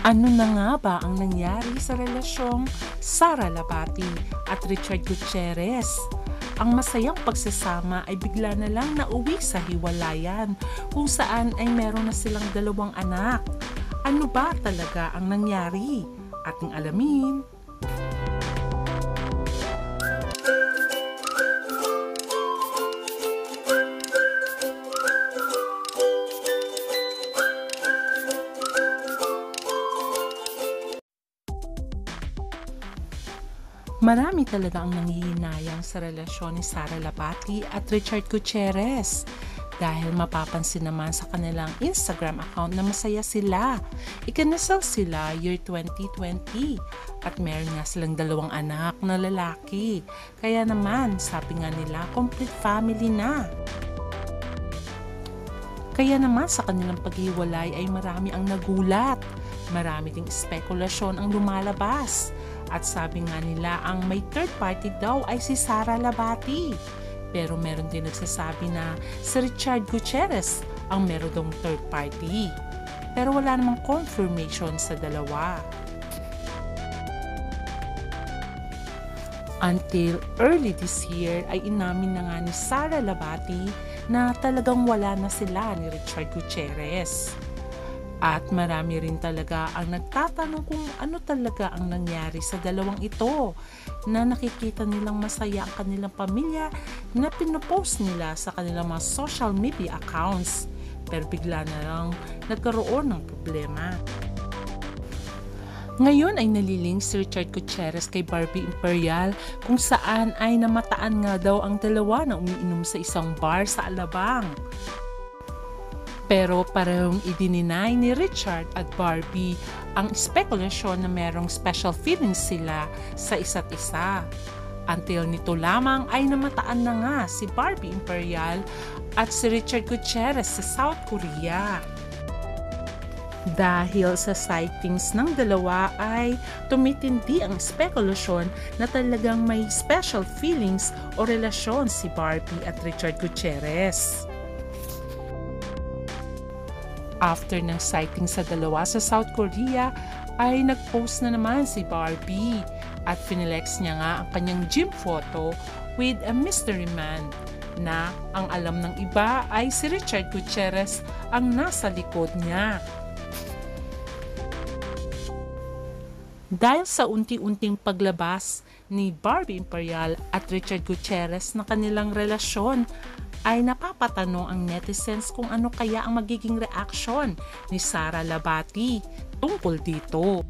Ano na nga ba ang nangyari sa relasyong Sara Labati at Richard Gutierrez? Ang masayang pagsasama ay bigla na lang nauwi sa hiwalayan kung saan ay meron na silang 2 anak. Ano ba talaga ang nangyari? Ating alamin. Marami talaga ang nanghihinayang sa relasyon ni Sara Labati at Richard Gutierrez dahil mapapansin naman sa kanilang Instagram account na masaya sila. Ikinasal sila year 2020 at meron nga silang 2 anak na lalaki. Kaya naman, sabi nga nila, complete family na. Kaya naman sa kanilang paghiwalay ay marami ang nagulat. Marami ding spekulasyon ang lumalabas. At sabi nga nila ang may third party daw ay si Sara Labati. Pero meron din nagsasabi na si Richard Gutierrez ang meron daw third party. Pero wala namang confirmation sa dalawa. Until early this year ay inamin na nga ni Sara Labati na talagang wala na sila ni Richard Gutierrez. At marami rin talaga ang nagtatanong kung ano talaga ang nangyari sa dalawang ito na nakikita nilang masaya ang kanilang pamilya na pinopost nila sa kanilang mga social media accounts. Pero bigla na lang nagkaroon ng problema. Ngayon ay naliling si Richard Gutierrez kay Barbie Imperial kung saan ay namataan nga daw ang dalawa na umiinom sa isang bar sa Alabang. Pero parehong idininay ni Richard at Barbie ang spekulasyon na merong special feelings sila sa isa't isa. Until nito lamang ay namataan na nga si Barbie Imperial at si Richard Gutierrez sa South Korea. Dahil sa sightings ng dalawa ay tumitindi ang spekulasyon na talagang may special feelings o relasyon si Barbie at Richard Gutierrez. After ng sighting sa dalawa sa South Korea, ay nag-post na naman si Barbie at finilex niya nga ang kanyang gym photo with a mystery man na ang alam ng iba ay si Richard Gutierrez ang nasa likod niya. Dahil sa unti-unting paglabas ni Barbie Imperial at Richard Gutierrez na kanilang relasyon, ay napapatanong ang netizens kung ano kaya ang magiging reaksyon ni Sara Labati tungkol dito.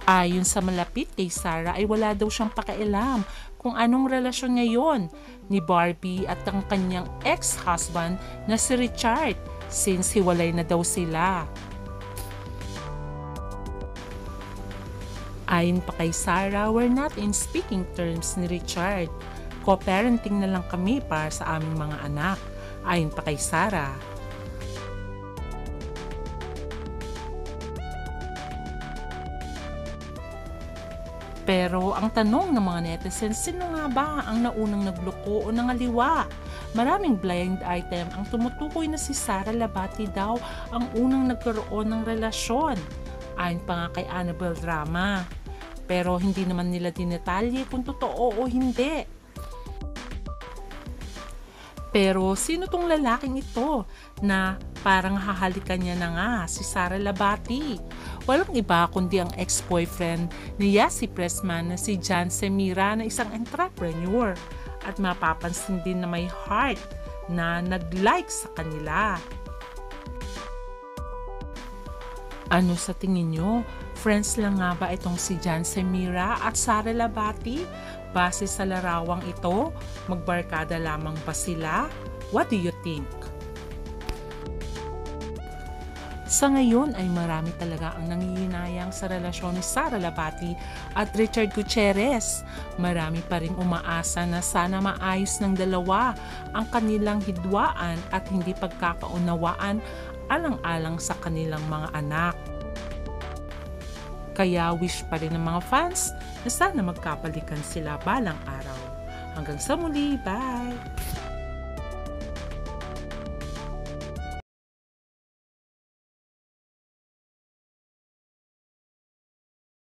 Ayon sa malapit kay Sara ay wala daw siyang pakialam kung anong relasyon ngayon ni Barbie at ang kanyang ex-husband na si Richard since hiwalay na daw sila. Ayon pa kay Sara, we're not in speaking terms ni Richard. Co-parenting na lang kami para sa aming mga anak, ayon pa kay Sara. Pero ang tanong ng mga netizens, sino nga ba ang naunang nagloko o nangaliwa? Maraming blind item ang tumutukoy na si Sara Labati daw ang unang nagkaroon ng relasyon, ayon pa nga kay Annabelle Drama. Pero hindi naman nila dinetalye kung totoo o hindi. Pero sino tong lalaking ito na parang hahalikan niya na nga si Sara Labati? Walang iba kundi ang ex-boyfriend ni Yassi Pressman na si John Semira na isang entrepreneur at mapapansin din na may heart na nag-like sa kanila. Ano sa tingin nyo? Friends lang nga ba itong si John Semira at Sara Labati? Base sa larawang ito, magbarkada lamang ba sila? What do you think? Sa ngayon ay marami talaga ang nangihinayang sa relasyon ni Sara Labati at Richard Gutierrez. Marami pa ring umaasa na sana maayos ng dalawa ang kanilang hidwaan at hindi pagkakaunawaan alang-alang sa kanilang mga anak. Kaya wish pa rin ng mga fans na sana magkapalikan sila balang araw. Hanggang sa muli, bye!